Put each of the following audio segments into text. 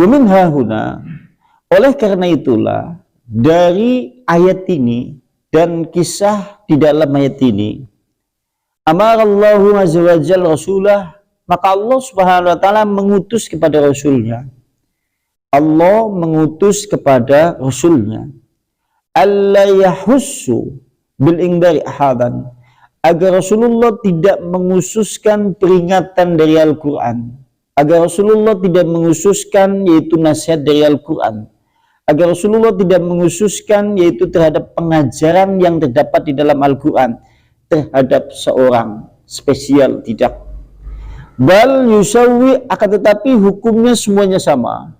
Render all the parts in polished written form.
Wa min hahuna, oleh karena itulah dari ayat ini dan kisah di dalam ayat ini, amarallahu azza wa jalla rasulah, maka Allah Subhanahu wa taala mengutus kepada rasulnya. Allah mengutus kepada rasulnya, alla yahussu bil ingdari ahadan, agar Rasulullah tidak mengususkan peringatan dari Al-Quran, agar Rasulullah tidak mengususkan yaitu nasihat dari Al-Quran, agar Rasulullah tidak mengususkan yaitu terhadap pengajaran yang terdapat di dalam Al-Quran terhadap seorang spesial, tidak. Bal yusawi, akan tetapi hukumnya semuanya sama,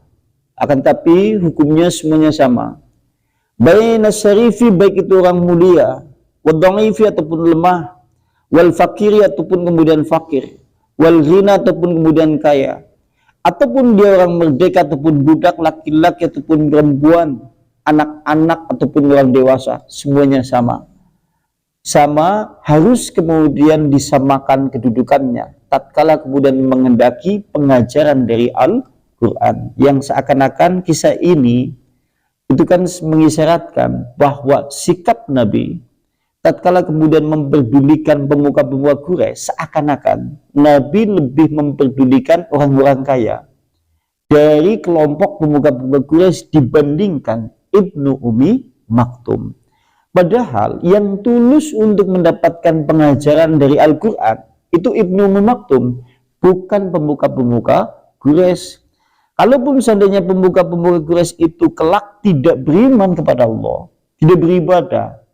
akan tetapi hukumnya semuanya sama. Baina syarifi, baik itu orang mulia, wadha'ifi ataupun lemah, wal fakiri ataupun kemudian fakir, wal ghina ataupun kemudian kaya, ataupun dia orang merdeka ataupun budak, laki-laki ataupun perempuan, anak-anak ataupun orang dewasa, semuanya sama. Sama, harus kemudian disamakan kedudukannya tatkala kemudian mengendaki pengajaran dari Al-Quran, yang seakan-akan kisah ini itu kan mengisyaratkan bahwa sikap Nabi tatkala kemudian memperdulikan pemuka-pemuka Quraisy, seakan-akan Nabi lebih memperdulikan orang-orang kaya dari kelompok pemuka-pemuka Quraisy dibandingkan Ibnu Ummi Maktum. Padahal yang tulus untuk mendapatkan pengajaran dari Al-Quran itu Ibnu Ummi Maktum, bukan pemuka-pemuka Quraisy. Kalaupun seandainya pemuka-pemuka Quraisy itu kelak tidak beriman kepada Allah, tidak beribadah,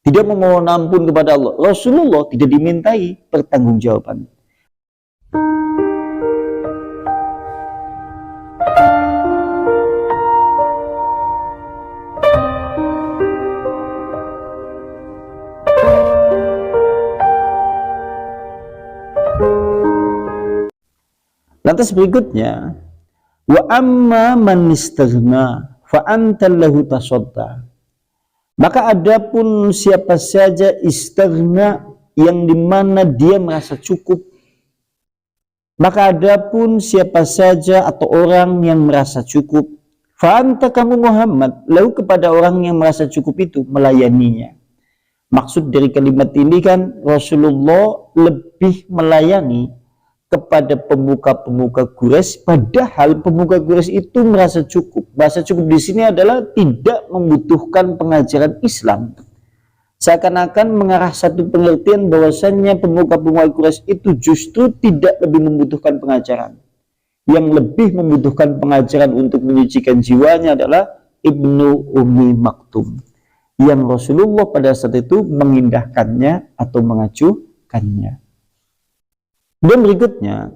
tidak memohon ampun kepada Allah, Rasulullah tidak dimintai pertanggungjawaban. Lantas berikutnya, wa amma man istaghna fa anta lahu tasadda. Maka adapun siapa saja istaghna, yang dimana dia merasa cukup, maka adapun siapa saja atau orang yang merasa cukup, fa anta kamu Muhammad, lalu kepada orang yang merasa cukup itu melayaninya. Maksud dari kalimat ini kan Rasulullah lebih melayani kepada pemuka-pemuka Quraisy, padahal pemuka Quraisy itu merasa cukup. Bahasa cukup di sini adalah tidak membutuhkan pengajaran Islam. Seakan-akan mengarah satu pengertian bahwasannya pemuka-pemuka Quraisy itu justru tidak lebih membutuhkan pengajaran. Yang lebih membutuhkan pengajaran untuk menyucikan jiwanya adalah Ibnu Ummi Maktum, yang Rasulullah pada saat itu mengindahkannya atau mengacuhkannya. Dan berikutnya,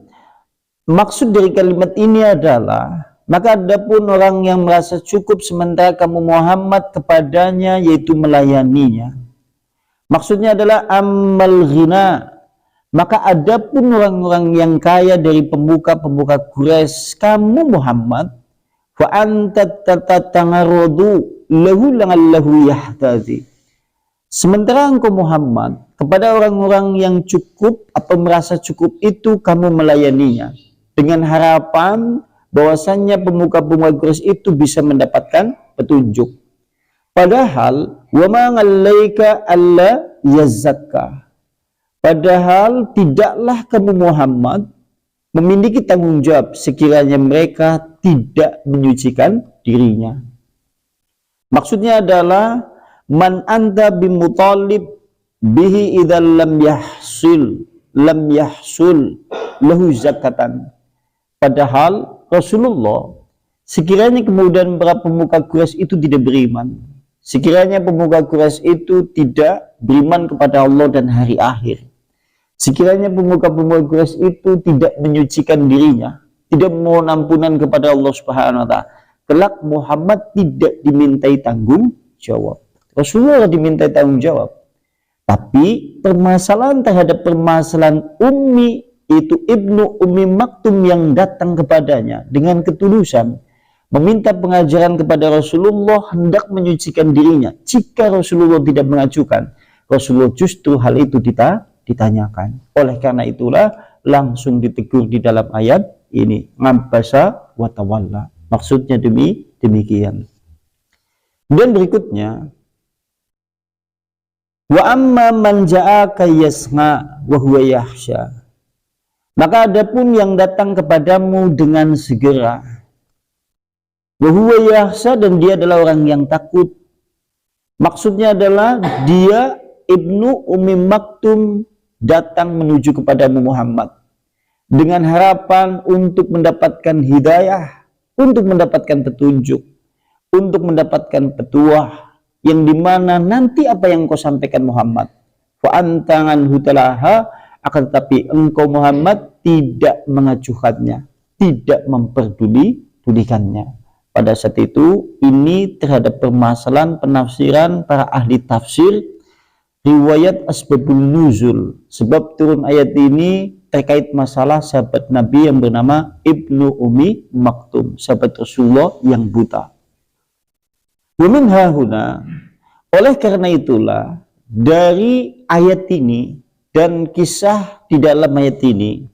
maksud dari kalimat ini adalah, maka adapun orang yang merasa cukup sementara kamu Muhammad kepadanya, yaitu melayaninya. Maksudnya adalah ammal ghina, maka adapun orang-orang yang kaya dari pemuka-pemuka Quraisy, kamu Muhammad, fa anta tatangarodu lahu langallahu yahtadi. Sementara engkau Muhammad kepada orang-orang yang cukup atau merasa cukup itu kamu melayaninya dengan harapan bahwasannya pemuka-pemuka Quraisy itu bisa mendapatkan petunjuk. Padahal wa ma 'alaika alla yazakka. Padahal tidaklah kamu Muhammad memiliki tanggung jawab sekiranya mereka tidak menyucikan dirinya. Maksudnya adalah man anta bimutalib bihi idzal lam yahsul lahu zakatan. Padahal Rasulullah, sekiranya kemudian para pemuka Quraisy itu tidak beriman, sekiranya pemuka Quraisy itu tidak beriman kepada Allah dan hari akhir, sekiranya pemuka-pemuka Quraisy itu tidak menyucikan dirinya, tidak memohon ampunan kepada Allah Subhanahu wa taala, kelak Muhammad tidak dimintai tanggung jawab. Rasulullah dimintai tanggung jawab. Tapi permasalahan terhadap permasalahan Ummi, itu Ibnu Ummi Maktum yang datang kepadanya dengan ketulusan meminta pengajaran kepada Rasulullah hendak menyucikan dirinya. Jika Rasulullah tidak mengajukan, Rasulullah justru hal itu ditanyakan. Oleh karena itulah langsung ditegur di dalam ayat ini, ngabasa wa tawalla. Maksudnya demikian. Dan berikutnya, wa amma man ja'aka yasma wa huwa yahsha. Maka adapun yang datang kepadamu dengan segera, wa huwa yahsha, dan dia adalah orang yang takut. Maksudnya adalah dia Ibnu Ummi Maktum datang menuju kepadamu Muhammad dengan harapan untuk mendapatkan hidayah, untuk mendapatkan petunjuk, untuk mendapatkan petuah, yang dimana nanti apa yang kau sampaikan Muhammad, fa antangan hutalaha, akan tetapi engkau Muhammad tidak mengacuhkannya, tidak memperdulikannya. Pada saat itu, ini terhadap permasalahan penafsiran para ahli tafsir riwayat asbabun nuzul, sebab turun ayat ini terkait masalah sahabat Nabi yang bernama Ibnu Ummi Maktum, sahabat Rasulullah yang buta. Wa min hahuna, oleh karena itulah dari ayat ini dan kisah di dalam ayat ini,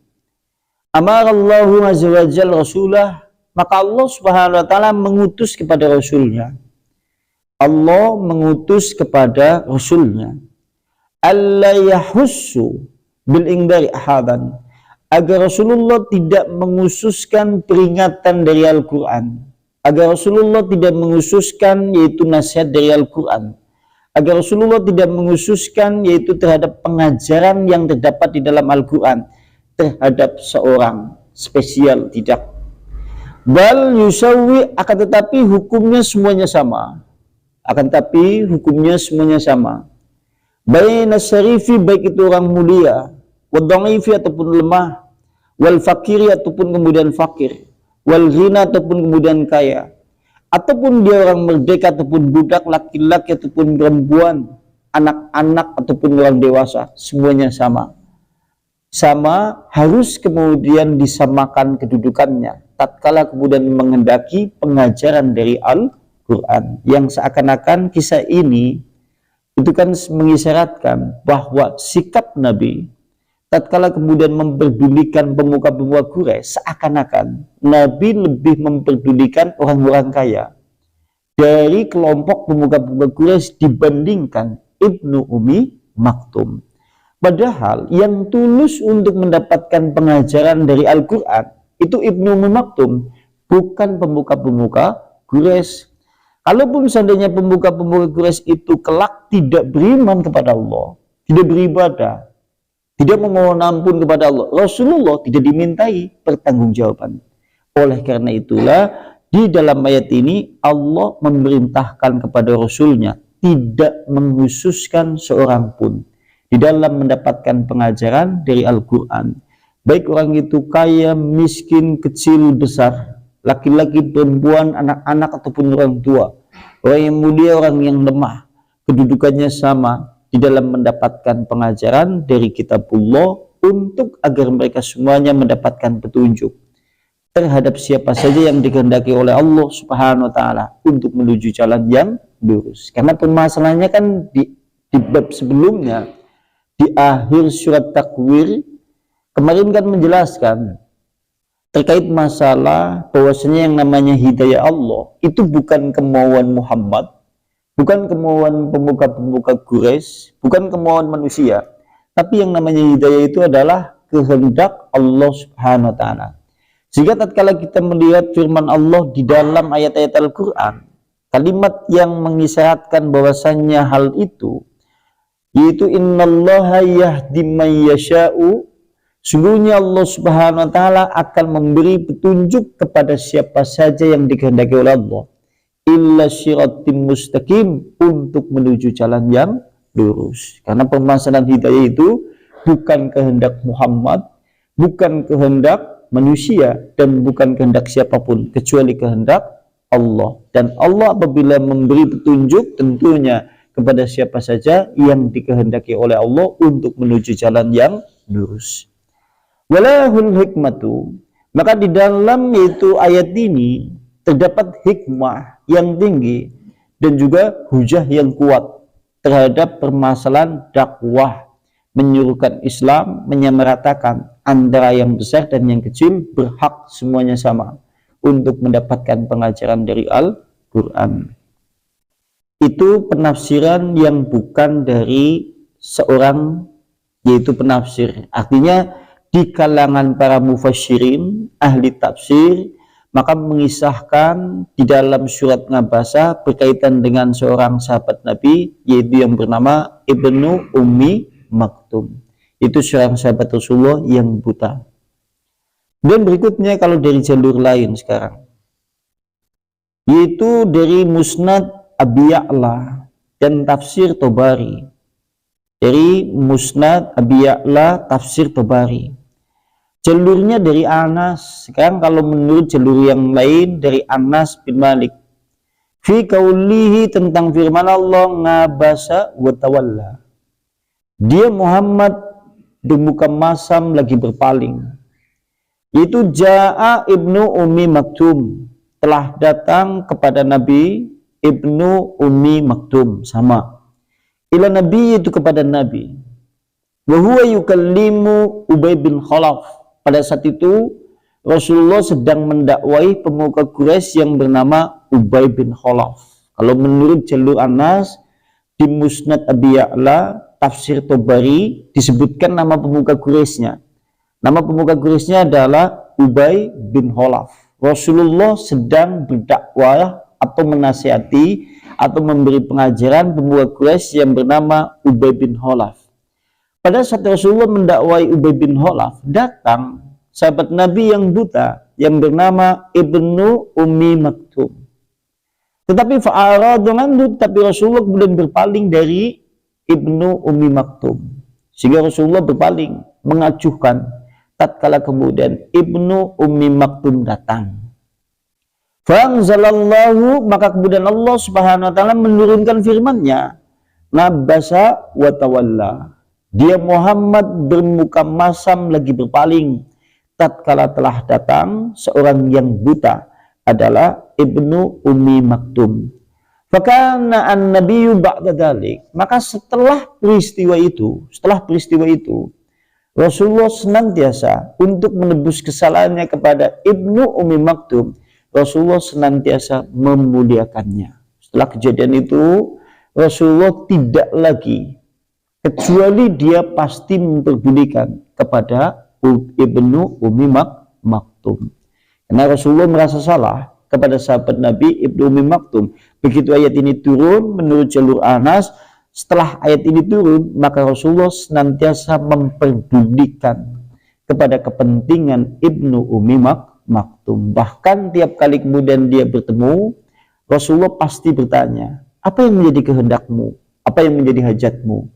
amarallahu azza wa jalla rasulah, maka Allah Subhanahu wa taala mengutus kepada rasulnya. Allah mengutus kepada rasulnya, alla yahussu bil ingdari ahadan, agar Rasulullah tidak mengususkan peringatan dari Al-Quran, agar Rasulullah tidak mengususkan yaitu nasihat dari Al-Quran, agar Rasulullah tidak mengususkan yaitu terhadap pengajaran yang terdapat di dalam Al-Quran terhadap seorang spesial, tidak. Bal yusawi, akan tetapi hukumnya semuanya sama, akan tetapi hukumnya semuanya sama. Baina syarifi, baik itu orang mulia, wal dhaifi ataupun lemah, wal fakiri ataupun kemudian fakir, wal ghina ataupun kemudian kaya, ataupun dia orang merdeka ataupun budak, laki-laki ataupun perempuan, anak-anak ataupun orang dewasa, semuanya sama. Sama, harus kemudian disamakan kedudukannya tatkala kemudian menghendaki pengajaran dari Al-Quran, yang seakan-akan kisah ini itu kan mengisyaratkan bahwa sikap Nabi tatkala kemudian memperdulikan pemuka-pemuka Quraisy, seakan-akan Nabi lebih memperdulikan orang-orang kaya dari kelompok pemuka-pemuka Quraisy dibandingkan Ibnu Ummi Maktum. Padahal yang tulus untuk mendapatkan pengajaran dari Al-Quran itu Ibnu Ummi Maktum, bukan pemuka-pemuka Quraisy. Kalaupun seandainya pemuka-pemuka Quraisy itu kelak tidak beriman kepada Allah, tidak beribadah, tidak memohon ampun kepada Allah, Rasulullah tidak dimintai pertanggungjawaban. Oleh karena itulah di dalam ayat ini Allah memerintahkan kepada Rasulnya tidak menghususkan seorang pun di dalam mendapatkan pengajaran dari Al-Quran, baik orang itu kaya, miskin, kecil, besar, laki-laki, perempuan, anak-anak ataupun orang tua, orang yang mulia, orang yang lemah, kedudukannya sama di dalam mendapatkan pengajaran dari kitabullah, untuk agar mereka semuanya mendapatkan petunjuk terhadap siapa saja yang dikehendaki oleh Allah Subhanahu wa taala untuk menuju jalan yang lurus. Karena permasalahannya kan di bab sebelumnya, di akhir surat Takwir kemarin kan menjelaskan terkait masalah bahwasanya yang namanya hidayah Allah itu bukan kemauan Muhammad, bukan kemauan pemuka-pemuka Quraisy, bukan kemauan manusia, tapi yang namanya hidayah itu adalah kehendak Allah Subhanahu wa taala. Jika tatkala kita melihat firman Allah di dalam ayat-ayat Al-Qur'an, kalimat yang mengisyaratkan bahwasannya hal itu yaitu innallaha yahdi man yasha'u, sungguhnya Allah Subhanahu wa taala akan memberi petunjuk kepada siapa saja yang dikehendaki oleh Allah, illa syiratim mustaqim, untuk menuju jalan yang lurus. Karena permasalahan hidayah itu bukan kehendak Muhammad, bukan kehendak manusia, dan bukan kehendak siapapun kecuali kehendak Allah. Dan Allah apabila memberi petunjuk tentunya kepada siapa saja yang dikehendaki oleh Allah untuk menuju jalan yang lurus. Walahul hikmatu, maka di dalam yaitu ayat ini terdapat hikmah yang tinggi dan juga hujah yang kuat terhadap permasalahan dakwah, menyuruhkan Islam, menyamaratakan antara yang besar dan yang kecil berhak semuanya sama untuk mendapatkan pengajaran dari Al-Quran. Itu penafsiran yang bukan dari seorang, yaitu penafsir. Artinya di kalangan para mufassirin, ahli tafsir, maka mengisahkan di dalam surat Ngabasa berkaitan dengan seorang sahabat Nabi, yaitu yang bernama Ibnu Ummi Maktum. Itu seorang sahabat Rasulullah yang buta. Dan berikutnya kalau dari jalur lain sekarang, yaitu dari Musnad Abi Ya'la dan Tafsir Tobari. Dari Musnad Abi Ya'la, Tafsir Tobari. Jalurnya dari Anas. Sekarang kalau menurut jalur yang lain dari Anas bin Malik. Fi qaulihi, tentang firman Allah, ngabasa wa tawalla. Dia Muhammad bermuka masam lagi berpaling. Itu Ja'a Ibnu Ummi Maktum, telah datang kepada Nabi Ibnu Ummi Maktum, sama. Ila Nabi, itu kepada Nabi. Wa huwa yukallimu Ubay bin Khalaf. Pada saat itu Rasulullah sedang mendakwai pemuka Quraisy yang bernama Ubay bin Khalaf. Kalau menurut jalur Anas di Musnad Abi Ya'la, Tafsir Tobari, disebutkan nama pemuka Quraisynya. Nama pemuka Quraisynya adalah Ubay bin Khalaf. Rasulullah sedang berdakwah atau menasihati atau memberi pengajaran pemuka Quraisy yang bernama Ubay bin Khalaf. Pada saat Rasulullah mendakwai Ubay bin Khalaf, datang sahabat Nabi yang buta yang bernama Ibnu Ummi Maktum. Tetapi tapi Rasulullah kemudian berpaling dari Ibnu Ummi Maktum. Sehingga Rasulullah berpaling, mengacuhkan. Tatkala kemudian Ibnu Ummi Maktum datang. Fa'anzalallahu, maka kemudian Allah Subhanahu wa taala menurunkan firman-Nya, nabasa wa tawalla. Dia Muhammad bermuka masam lagi berpaling tatkala telah datang seorang yang buta, adalah Ibnu Ummi Maktum. Fakana an-nabiyyu ba'da dzalik, maka setelah peristiwa itu Rasulullah senantiasa untuk menebus kesalahannya kepada Ibnu Ummi Maktum. Rasulullah senantiasa memuliakannya. Setelah kejadian itu Rasulullah tidak lagi, kecuali dia pasti memperdulikan kepada Ibnu Ummi Maktum. Karena Rasulullah merasa salah kepada sahabat Nabi Ibnu Ummi Maktum. Begitu ayat ini turun, menurut jalur Anas, setelah ayat ini turun, maka Rasulullah senantiasa memperdulikan kepada kepentingan Ibnu Ummi Maktum. Bahkan tiap kali kemudian dia bertemu, Rasulullah pasti bertanya, apa yang menjadi kehendakmu? Apa yang menjadi hajatmu?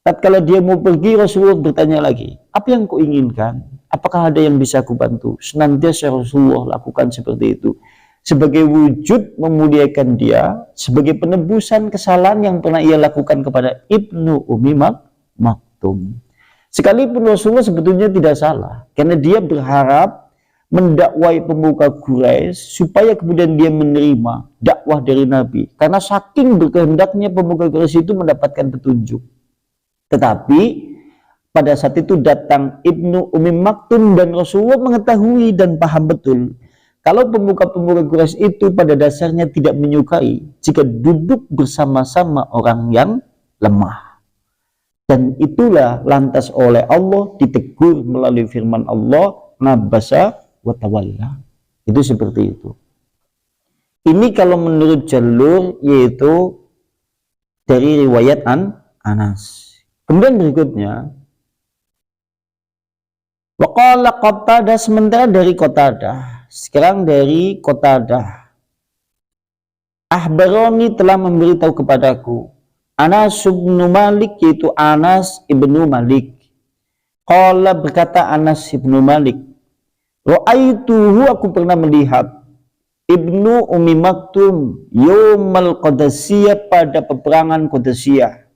Tatkala dia mau pergi, Rasulullah bertanya lagi, apa yang kau inginkan? Apakah ada yang bisa aku bantu? Senantiasa Rasulullah lakukan seperti itu. Sebagai wujud memuliakan dia, sebagai penebusan kesalahan yang pernah ia lakukan kepada Ibnu Ummi Maktum. Sekalipun Rasulullah sebetulnya tidak salah, karena dia berharap mendakwai pemuka Quraisy supaya kemudian dia menerima dakwah dari Nabi. Karena saking berkehendaknya pemuka Quraisy itu mendapatkan petunjuk. Tetapi pada saat itu datang Ibnu Ummi Maktum dan Rasulullah mengetahui dan paham betul kalau pemuka-pemuka Quraisy itu pada dasarnya tidak menyukai jika duduk bersama-sama orang yang lemah. Dan itulah lantas oleh Allah ditegur melalui firman Allah, nabasa wa tawalla. Itu seperti itu. Ini kalau menurut jalur yaitu dari riwayat Anas. Kemudian berikutnya, waqala Qatadah, sementara dari Qatadah, sekarang dari Qatadah, Ahbaroni telah memberitahu kepadaku, Anas bin Malik, yaitu Anas ibnu Malik. Qala, berkata Anas ibnu Malik, ra'aituhu, aku pernah melihat Ibnu Ummi Maktum yaumal Qadasiyah, pada peperangan Qadasiyah.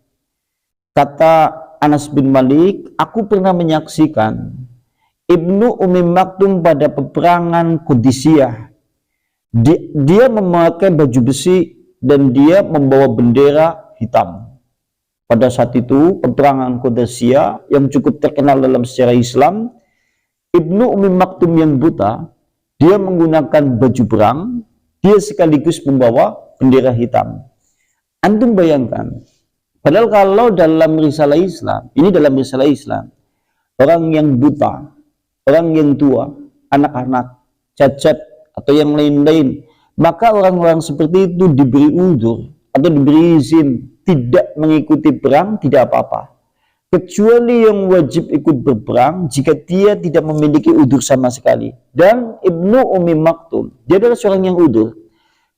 Kata Anas bin Malik, aku pernah menyaksikan Ibnu Ummi Maktum pada peperangan Qadasiyah. Dia memakai baju besi dan dia membawa bendera hitam. Pada saat itu peperangan Qadasiyah yang cukup terkenal dalam sejarah Islam, Ibnu Ummi Maktum yang buta dia menggunakan baju perang, dia sekaligus membawa bendera hitam. Antum bayangkan, padahal kalau dalam risalah Islam, ini dalam risalah Islam, orang yang buta, orang yang tua, anak-anak, cacat, atau yang lain-lain, maka orang-orang seperti itu diberi udzur atau diberi izin tidak mengikuti perang, tidak apa-apa. Kecuali yang wajib ikut berperang jika dia tidak memiliki udzur sama sekali. Dan Ibnu Ummi Maktum, dia adalah seorang yang udzur.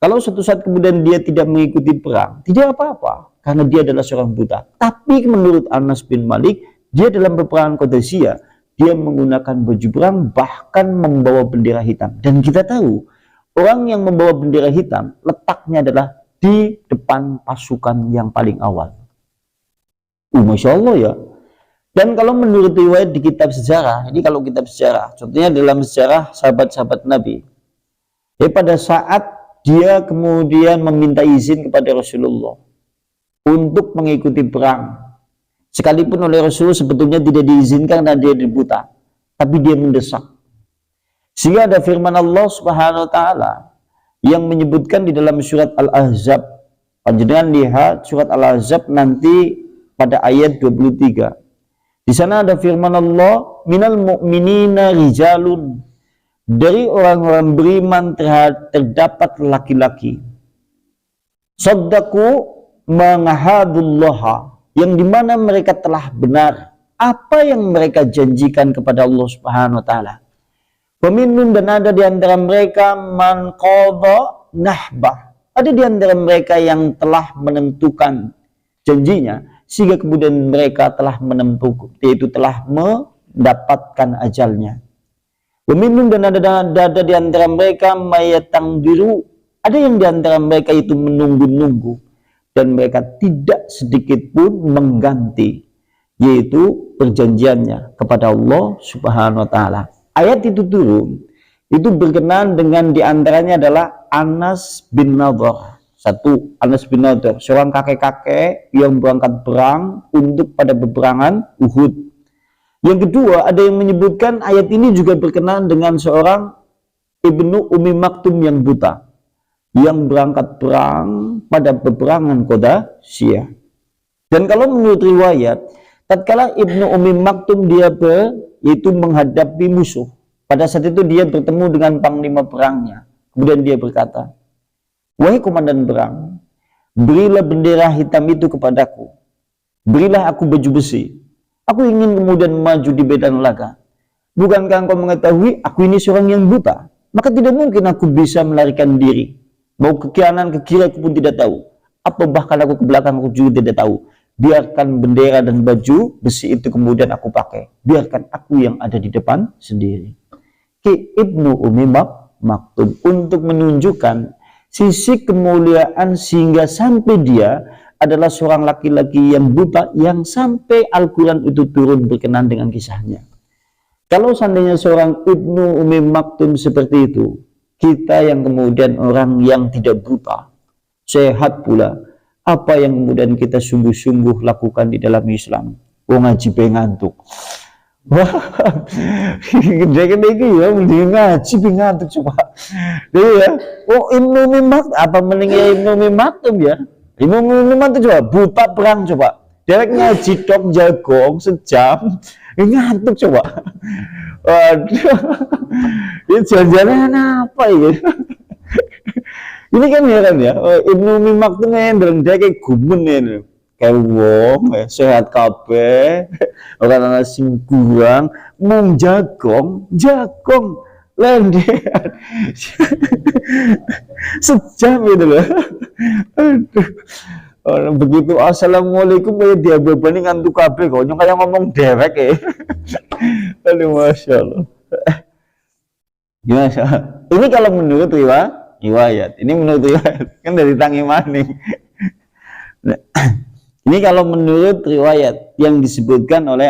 Kalau suatu saat kemudian dia tidak mengikuti perang, tidak apa-apa, karena dia adalah seorang buta. Tapi menurut Anas bin Malik, dia dalam peperangan Qadasiyah, dia menggunakan baju perang, bahkan membawa bendera hitam. Dan kita tahu, orang yang membawa bendera hitam, letaknya adalah di depan pasukan yang paling awal. Masya Allah ya. Dan kalau menurut riwayat di kitab sejarah, ini kalau kitab sejarah, contohnya dalam sejarah sahabat-sahabat Nabi, pada saat dia kemudian meminta izin kepada Rasulullah untuk mengikuti perang, sekalipun oleh Rasulullah sebetulnya tidak diizinkan karena dia buta, tapi dia mendesak. Sehingga ada firman Allah Subhanahu wa taala yang menyebutkan di dalam surat Al-Ahzab. Panjenengan lihat surat Al-Ahzab nanti pada ayat 23. Di sana ada firman Allah, minal mu'minina rijalun, dari orang-orang beriman terdapat laki-laki, saddaku mengahadullah, yang dimana mereka telah benar apa yang mereka janjikan kepada Allah Subhanahu wa taala. Peminum, dan ada di antara mereka man qadha nahbah, ada di antara mereka yang telah menentukan janjinya, sehingga kemudian mereka telah menempuh, yaitu telah mendapatkan ajalnya. Peminum, dan ada di antara mereka mayatang biru, ada yang di antara mereka itu menunggu-nunggu, dan mereka tidak sedikit pun mengganti, yaitu perjanjiannya kepada Allah Subhanahu wa taala. Ayat itu turun, itu berkenaan dengan diantaranya adalah Anas bin Nadhr. Satu, Anas bin Nadhr, seorang kakek-kakek yang berangkat perang untuk pada peperangan Uhud. Yang kedua, ada yang menyebutkan ayat ini juga berkenaan dengan seorang Ibnu Ummi Maktum yang buta, yang berangkat perang pada peperangan Qadasiyah. Dan kalau menurut riwayat, tatkala Ibnu Ummi Maktum dia yaitu menghadapi musuh, pada saat itu dia bertemu dengan panglima perangnya. Kemudian dia berkata, wahai komandan perang, berilah bendera hitam itu kepadaku, berilah aku baju besi, aku ingin kemudian maju di medan laga. Bukankah engkau mengetahui aku ini seorang yang buta, maka tidak mungkin aku bisa melarikan diri, mau ke kanan ke kiri aku pun tidak tahu, atau bahkan aku ke belakang aku juga tidak tahu. Biarkan bendera dan baju besi itu kemudian aku pakai, biarkan aku yang ada di depan sendiri. Ibnu Ummi Maktum untuk menunjukkan sisi kemuliaan, sehingga sampai dia adalah seorang laki-laki yang buta, yang sampai Al-Quran itu turun berkenaan dengan kisahnya. Kalau seandainya seorang Ibnu Ummi Maktum seperti itu, kita yang kemudian orang yang tidak buta, sehat pula, apa yang kemudian kita sungguh-sungguh lakukan di dalam Islam? Ngaji pengantuk. Wah, gede-gede ya, mending ngaji ngantuk coba. Jadi ya, Ibnu Ummi Maktum, apa mendingnya Ibnu Ummi Maktum ya? Ibnu Ummi Maktum coba, buta perang coba. Derek ngaji tok jagong sejam, ngantuk coba. Waduh, ini jalan-jalan apa ya? Ini kan heran ya, Ibnu Ummi Maktum yang dia kayak gumen ya. Kayak wong sehat kabeh, ora ana sing kurang, mung jagong lendean sejam gitu loh. Aduh, orang begitu assalamualaikum kayak dia bebani ngantuk kabeh kok, nyong kayak ngomong dewek ya. Aduh, masya Allah. Gimana? Ini kalau menurut riwayat, ini menurut riwayat kan dari Tangi Maning. Ini kalau menurut riwayat yang disebutkan oleh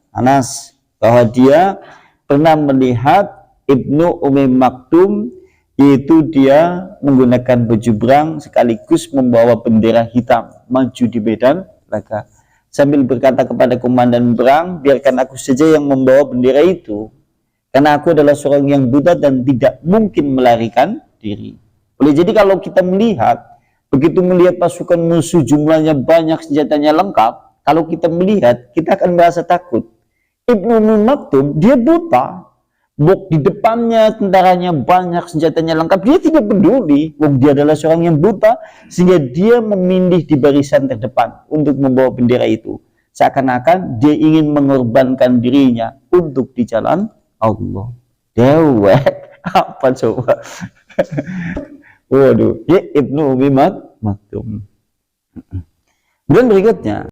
Anas, bahwa dia pernah melihat Ibnu Ummi Maktum, yaitu dia menggunakan baju perang sekaligus membawa bendera hitam maju di medan laga, sambil berkata kepada komandan perang, biarkan aku saja yang membawa bendera itu, karena aku adalah seorang yang buta dan tidak mungkin melarikan diri. Boleh jadi kalau kita melihat, begitu melihat pasukan musuh jumlahnya banyak, senjatanya lengkap, kalau kita melihat, kita akan merasa takut. Ibnu Ummi Maktum, dia buta. Di depannya tentaranya banyak, senjatanya lengkap, dia tidak peduli. Dia adalah seorang yang buta, sehingga dia memilih di barisan terdepan untuk membawa bendera itu. Seakan-akan dia ingin mengorbankan dirinya untuk di jalan Allah. Dewek, apa coba? Waduh, ya Ibnu Ummi Maktum. Dan berikutnya,